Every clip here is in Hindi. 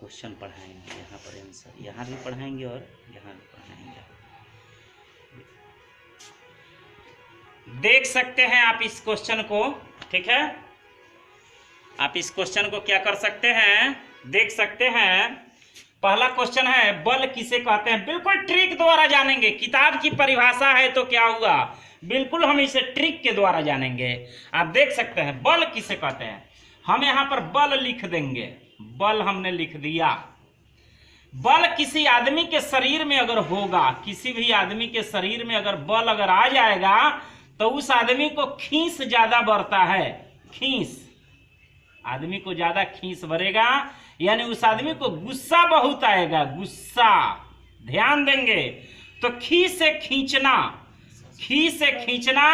क्वेश्चन पढ़ाएंगे, यहाँ पर आंसर यहाँ भी पढ़ाएंगे और यहाँ भी पढ़ाएंगे। देख सकते हैं आप इस क्वेश्चन को, ठीक है। आप इस क्वेश्चन को क्या कर सकते हैं, देख सकते हैं। पहला क्वेश्चन है बल किसे कहते हैं, बिल्कुल ट्रिक द्वारा जानेंगे। किताब की परिभाषा है तो क्या हुआ, बिल्कुल हम इसे ट्रिक के द्वारा जानेंगे। आप देख सकते हैं बल किसे कहते हैं। हम यहाँ पर बल लिख देंगे, बल हमने लिख दिया। बल किसी आदमी के शरीर में अगर होगा, किसी भी आदमी के शरीर में अगर बल अगर आ जाएगा तो उस आदमी को खींच ज्यादा बढ़ता है। खींच, आदमी को ज्यादा खींच बढ़ेगा, यानी उस आदमी को गुस्सा बहुत आएगा, गुस्सा। ध्यान देंगे तो खी से खींचना, खी से खींचना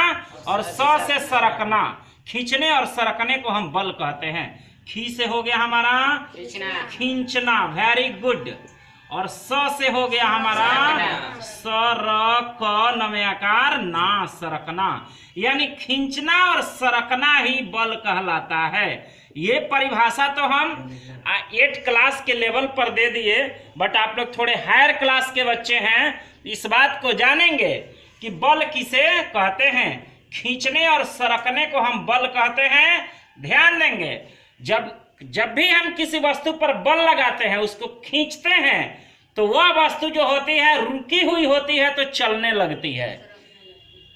और स से सरकना। खींचने और सरकने को हम बल कहते हैं। खी से हो गया हमारा खींचना, वेरी गुड। और स से हो गया हमारा सरक, नमयाकार ना, सरकना। यानी खींचना और सरकना ही बल कहलाता है। ये परिभाषा तो हम 8 क्लास के लेवल पर दे दिए, बट आप लोग थोड़े हायर क्लास के बच्चे हैं, इस बात को जानेंगे कि बल किसे कहते हैं। खींचने और सरकने को हम बल कहते हैं। ध्यान देंगे, जब भी हम किसी वस्तु पर बल लगाते हैं, उसको खींचते हैं, तो वह वस्तु जो होती है रुकी हुई होती है तो चलने लगती है।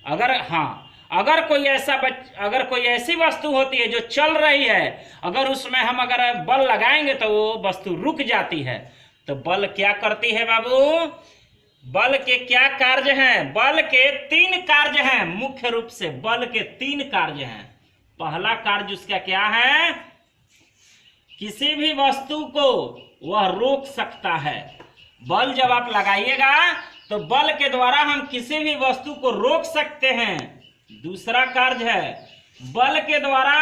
अगर कोई ऐसी वस्तु होती है जो चल रही है, अगर उसमें हम अगर बल लगाएंगे तो वो वस्तु रुक जाती है। तो बल क्या करती है बाबू, बल के क्या कार्य हैं, बल के 3 कार्य हैं। मुख्य रूप से बल के 3 कार्य हैं। पहला कार्य उसका क्या है, किसी भी वस्तु को वह रोक सकता है। बल जब आप लगाइएगा तो बल के द्वारा हम किसी भी वस्तु को रोक सकते हैं। दूसरा कार्य है, बल के द्वारा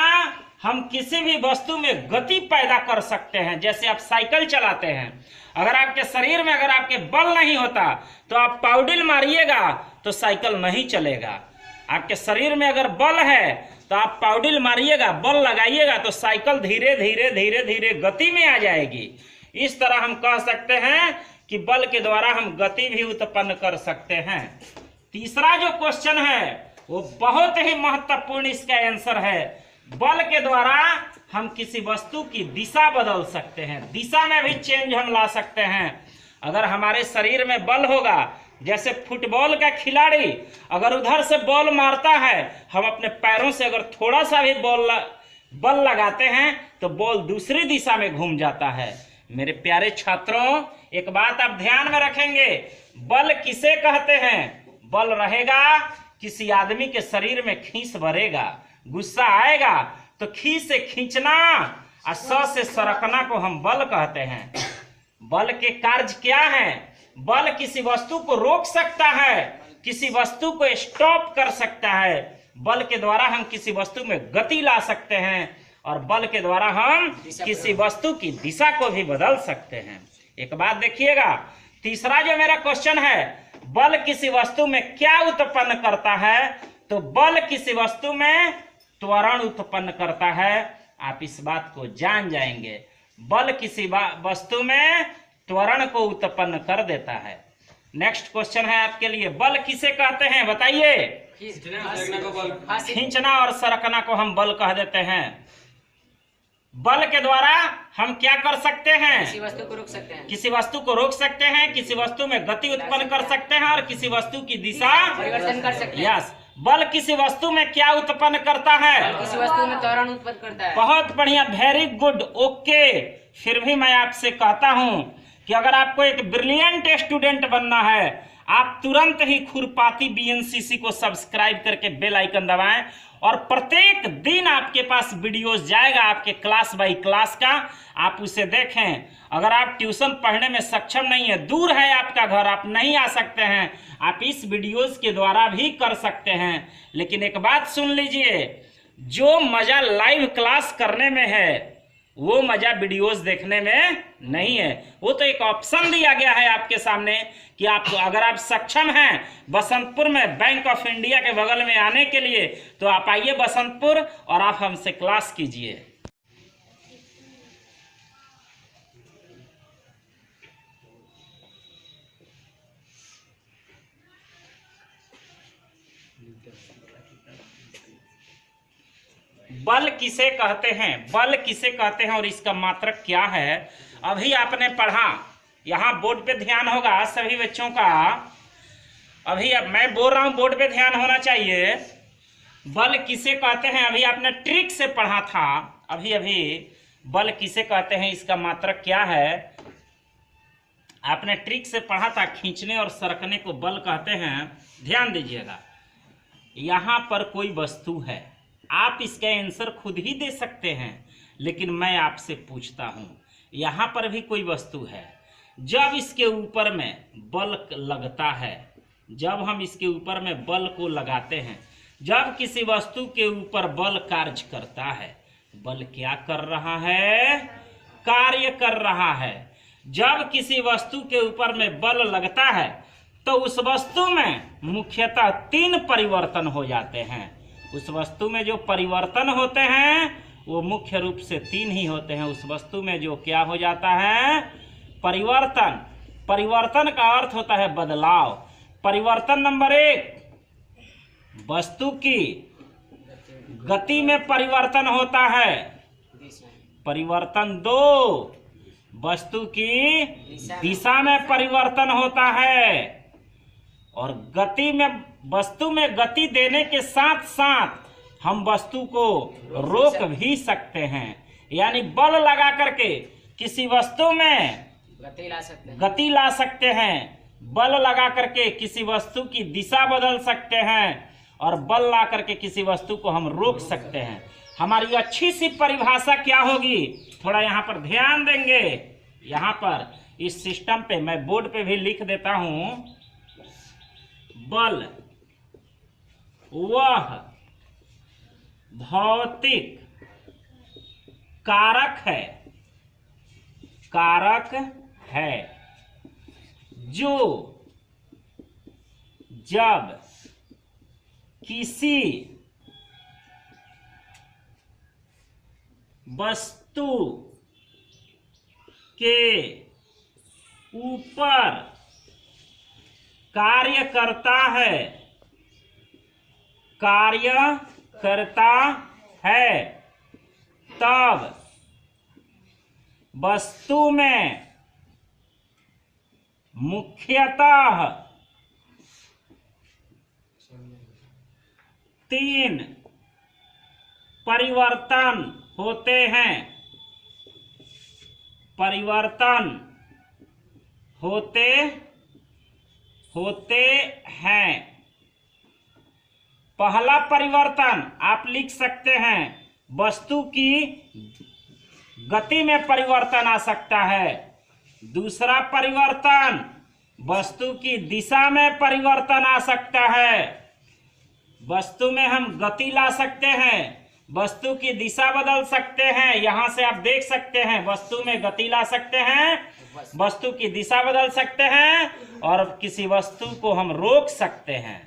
हम किसी भी वस्तु में गति पैदा कर सकते हैं। जैसे आप साइकिल चलाते हैं, अगर आपके शरीर में अगर आपके बल नहीं होता तो आप पाउडिल मारिएगा तो साइकिल नहीं चलेगा। आपके शरीर में अगर बल है तो आप पाउडिल मारिएगा, बल लगाइएगा तो साइकिल धीरे धीरे धीरे धीरे गति में आ जाएगी। इस तरह हम कह सकते हैं कि बल के द्वारा हम गति भी उत्पन्न कर सकते हैं। तीसरा जो क्वेश्चन है वो बहुत ही महत्वपूर्ण इसका आंसर है। बल के द्वारा हम किसी वस्तु की दिशा बदल सकते हैं, दिशा में भी चेंज हम ला सकते हैं। अगर हमारे शरीर में बल होगा, जैसे फुटबॉल का खिलाड़ी अगर उधर से बॉल मारता है, हम अपने पैरों से अगर थोड़ा सा भी बल लगाते हैं तो बॉल दूसरी दिशा में घूम जाता है। मेरे प्यारे छात्रों, एक बात आप ध्यान में रखेंगे, बल किसे कहते हैं। बल रहेगा, किसी आदमी के शरीर में खींच भरेगा, गुस्सा आएगा तो खी से खींचना और स से सरकना को हम बल कहते हैं। बल के कार्य क्या है, बल किसी वस्तु को रोक सकता है, किसी वस्तु को स्टॉप कर सकता है। बल के द्वारा हम किसी वस्तु में गति ला सकते हैं और बल के द्वारा हम किसी वस्तु की दिशा को भी बदल सकते हैं। एक बात देखिएगा, तीसरा जो मेरा क्वेश्चन है, बल किसी वस्तु में क्या उत्पन्न करता है, तो बल किसी वस्तु में त्वरण उत्पन्न करता है। आप इस बात को जान जाएंगे, बल किसी वस्तु में त्वरण को उत्पन्न कर देता है। नेक्स्ट क्वेश्चन है आपके लिए, बल किसे कहते हैं बताइए। खींचना और सरकना को हम बल कह देते हैं। बल के द्वारा हम क्या कर सकते हैं, किसी वस्तु को रोक सकते हैं, किसी वस्तु को रोक सकते हैं, किसी वस्तु में गति उत्पन्न कर सकते हैं और किसी वस्तु की दिशा परिवर्तन कर सकते हैं। यस, बल किसी वस्तु में क्या उत्पन्न करता है, किसी वस्तु में त्वरण उत्पन्न करता है। बहुत बढ़िया, वेरी गुड, ओके। फिर भी मैं आपसे कहता हूं कि अगर आपको एक ब्रिलियंट स्टूडेंट बनना है, आप तुरंत ही खुरपाती बीएनसीसी को सब्सक्राइब करके बेल आइकन दबाएं और प्रत्येक दिन आपके पास वीडियोस जाएगा आपके क्लास बाय क्लास का, आप उसे देखें। अगर आप ट्यूशन पढ़ने में सक्षम नहीं है, दूर है आपका घर, आप नहीं आ सकते हैं, आप इस वीडियोस के द्वारा भी कर सकते हैं। लेकिन एक बात सुन लीजिए, जो मजा लाइव क्लास करने में है वो मजा वीडियोस देखने में नहीं है। वो तो एक ऑप्शन दिया गया है आपके सामने कि आप अगर आप सक्षम हैं बसंतपुर में बैंक ऑफ इंडिया के बगल में आने के लिए, तो आप आइए बसंतपुर और आप हमसे क्लास कीजिए। बल किसे कहते हैं, बल किसे कहते हैं और इसका मात्रक क्या है। अभी आपने पढ़ा, यहाँ बोर्ड पे ध्यान होगा सभी बच्चों का। अभी अब मैं बोल रहा हूँ, बोर्ड पे ध्यान होना चाहिए। बल किसे कहते हैं अभी आपने ट्रिक से पढ़ा था, अभी अभी बल किसे कहते हैं, इसका मात्रक क्या है, आपने ट्रिक से पढ़ा था। खींचने और सरकने को बल कहते हैं। ध्यान दीजिएगा, यहाँ पर कोई वस्तु है, आप इसका आंसर खुद ही दे सकते हैं, लेकिन मैं आपसे पूछता हूँ, यहाँ पर भी कोई वस्तु है। जब इसके ऊपर में बल लगता है, जब हम इसके ऊपर में बल को लगाते हैं, जब किसी वस्तु के ऊपर बल कार्य करता है, बल क्या कर रहा है, कार्य कर रहा है। जब किसी वस्तु के ऊपर में बल लगता है तो उस वस्तु में मुख्यतः 3 परिवर्तन हो जाते हैं। उस वस्तु में जो परिवर्तन होते हैं वो मुख्य रूप से 3 ही होते हैं। उस वस्तु में जो क्या हो जाता है, परिवर्तन। परिवर्तन का अर्थ होता है बदलाव। परिवर्तन नंबर 1, वस्तु की गति में परिवर्तन होता है। परिवर्तन 2, वस्तु की दिशा में परिवर्तन होता है। और गति में, वस्तु में गति देने के साथ साथ हम वस्तु को रोक भी सकते हैं। यानी बल लगा करके किसी वस्तु में गति ला सकते हैं, बल लगा करके किसी वस्तु की दिशा बदल सकते हैं, और बल ला करके किसी वस्तु को हम रोक सकते हैं। हमारी अच्छी सी परिभाषा क्या होगी, थोड़ा यहाँ पर ध्यान देंगे। यहाँ पर इस सिस्टम पे मैं बोर्ड पे भी लिख देता हूँ। बल वह भौतिक कारक है, कारक है जो जब किसी वस्तु के ऊपर कार्य करता है, कार्य करता है, तब वस्तु में मुख्यतः 3 परिवर्तन होते हैं। परिवर्तन होते हैं। पहला परिवर्तन आप लिख सकते हैं, वस्तु की गति में परिवर्तन आ सकता है। दूसरा परिवर्तन, वस्तु की दिशा में परिवर्तन आ सकता है। वस्तु में हम गति ला सकते हैं, वस्तु की दिशा बदल सकते हैं। यहां से आप देख सकते हैं, वस्तु में गति ला सकते हैं, वस्तु की दिशा बदल सकते हैं, और किसी वस्तु को हम रोक सकते हैं।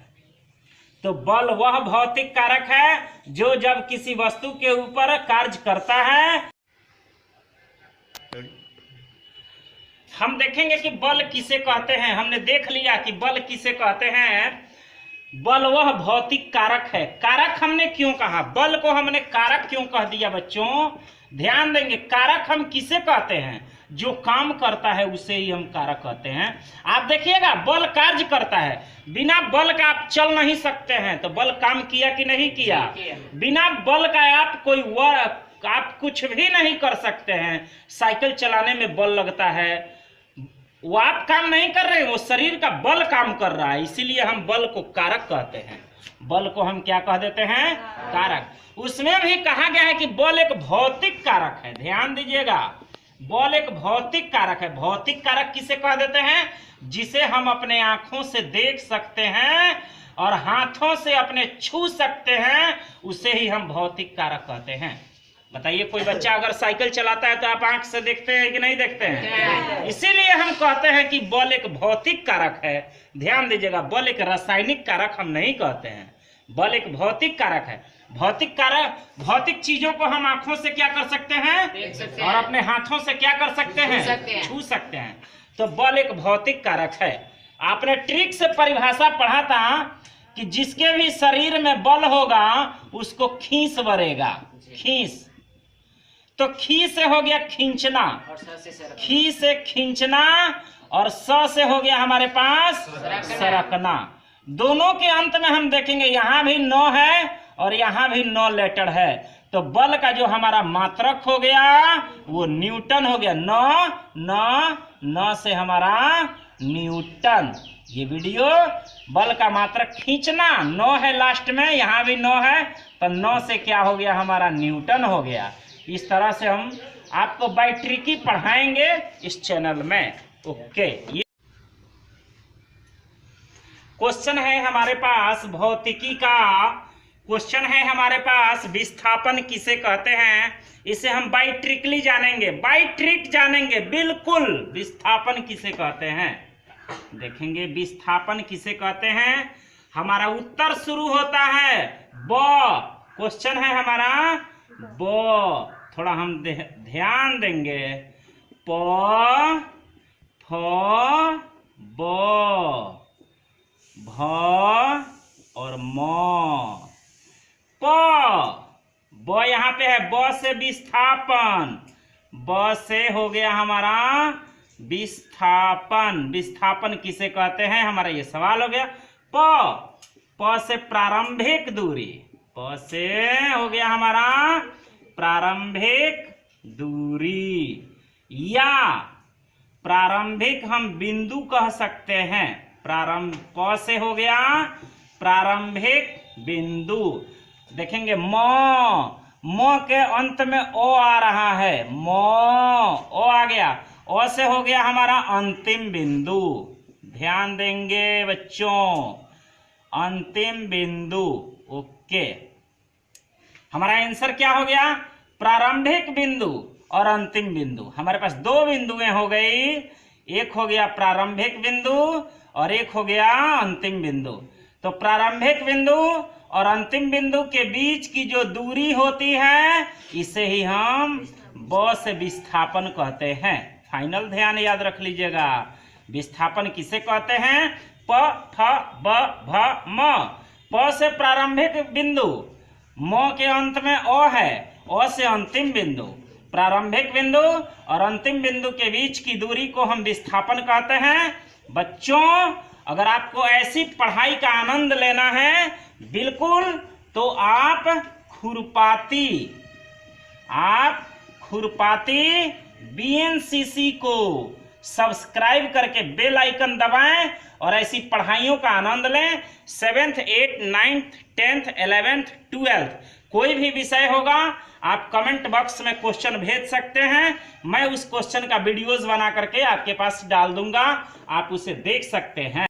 तो बल वह भौतिक कारक है जो जब किसी वस्तु के ऊपर कार्य करता है। हम देखेंगे कि बल किसे कहते हैं। हमने देख लिया कि बल किसे कहते हैं। बल वह भौतिक कारक है। कारक हमने क्यों कहा, बल को हमने कारक क्यों कह दिया बच्चों, ध्यान देंगे। कारक हम किसे कहते हैं, जो काम करता है उसे ही हम कारक कहते हैं। आप देखिएगा, बल कार्य करता है, बिना बल का आप चल नहीं सकते हैं, तो बल काम किया कि नहीं किया। बिना बल का आप कोई वर्क, आप कुछ भी नहीं कर सकते हैं। साइकिल चलाने में बल लगता है, वो आप काम नहीं कर रहे हैं, वो शरीर का बल काम कर रहा है, इसीलिए हम बल को कारक कहते हैं। बल को हम क्या कह देते हैं, कारक। उसमें भी कहा गया है कि बल एक भौतिक कारक है। ध्यान दीजिएगा, बल एक भौतिक कारक है। भौतिक कारक किसे कह देते हैं, जिसे हम अपने आंखों से देख सकते हैं और हाथों से अपने छू सकते हैं, उसे ही हम भौतिक कारक कहते हैं। बताइए, कोई बच्चा अगर साइकिल चलाता है तो आप आंख से देखते हैं कि नहीं देखते हैं। इसीलिए हम कहते हैं कि बल एक भौतिक कारक है। ध्यान दीजिएगा, बल एक रासायनिक कारक हम नहीं कहते हैं, बल एक भौतिक कारक है। भौतिक कारक, भौतिक चीजों को हम आंखों से क्या कर सकते हैं, देख सकते और हैं। अपने हाथों से क्या कर सकते हैं, छू सकते हैं। तो बल एक भौतिक कारक है। आपने ट्रिक से परिभाषा पढ़ा था कि जिसके भी शरीर में बल होगा उसको खींच बढ़ेगा। खींच, तो खी से हो गया खींचना, और स से सरकना। खी से खींचना, और स से हो गया हमारे पास सरकना। दोनों के अंत में हम देखेंगे यहां भी 9 है और यहां भी 9 लेटर है, तो बल का जो हमारा मात्रक हो गया वो न्यूटन हो गया। 9 से हमारा न्यूटन। ये वीडियो बल का मात्रक खींचना 9 है लास्ट में, यहां भी 9 है, तो 9 से क्या हो गया हमारा न्यूटन हो गया। इस तरह से हम आपको बायोट्रिकी पढ़ाएंगे इस चैनल में। ओके, ये क्वेश्चन है हमारे पास भौतिकी का। क्वेश्चन है हमारे पास विस्थापन किसे कहते हैं, इसे हम बायोट्रिकली जानेंगे, बायोट्रिक जानेंगे बिल्कुल। विस्थापन किसे कहते हैं देखेंगे, विस्थापन किसे कहते हैं। हमारा उत्तर शुरू होता है ब। क्वेश्चन है हमारा ब, थोड़ा हम ध्यान देंगे। प, फ, ब, भ और म। ब यहाँ पे है, ब से विस्थापन, ब से हो गया हमारा विस्थापन। विस्थापन किसे कहते हैं हमारा ये सवाल हो गया। प से प्रारंभिक दूरी, प से हो गया हमारा प्रारंभिक दूरी, या प्रारंभिक हम बिंदु कह सकते हैं। प से हो गया प्रारंभिक बिंदु। देखेंगे म के अंत में ओ आ रहा है, ओ आ गया, ओ से हो गया हमारा अंतिम बिंदु। ध्यान देंगे बच्चों, अंतिम बिंदु। ओके, हमारा आंसर क्या हो गया, प्रारंभिक बिंदु और अंतिम बिंदु। हमारे पास 2 बिंदुएं हो गई, एक हो गया प्रारंभिक बिंदु और एक हो गया अंतिम बिंदु। तो प्रारंभिक बिंदु और अंतिम बिंदु के बीच की जो दूरी होती है इसे ही हम ब से विस्थापन कहते हैं। फाइनल ध्यान याद रख लीजिएगा, विस्थापन किसे कहते हैं। प, फ, ब, भ, म। प से प्रारंभिक बिंदु, म के अंत में ओ है, ओ से अंतिम बिंदु। प्रारंभिक बिंदु और अंतिम बिंदु के बीच की दूरी को हम विस्थापन कहते हैं। बच्चों, अगर आपको ऐसी पढ़ाई का आनंद लेना है बिल्कुल, तो आप खुरपाती BNCC को सब्सक्राइब करके बेल आइकन दबाएं और ऐसी पढ़ाइयों का आनंद लें। 7th, 8th, 9th, 10th, 11th, 12th कोई भी विषय होगा आप कमेंट बॉक्स में क्वेश्चन भेज सकते हैं, मैं उस क्वेश्चन का वीडियोस बना करके आपके पास डाल दूंगा, आप उसे देख सकते हैं।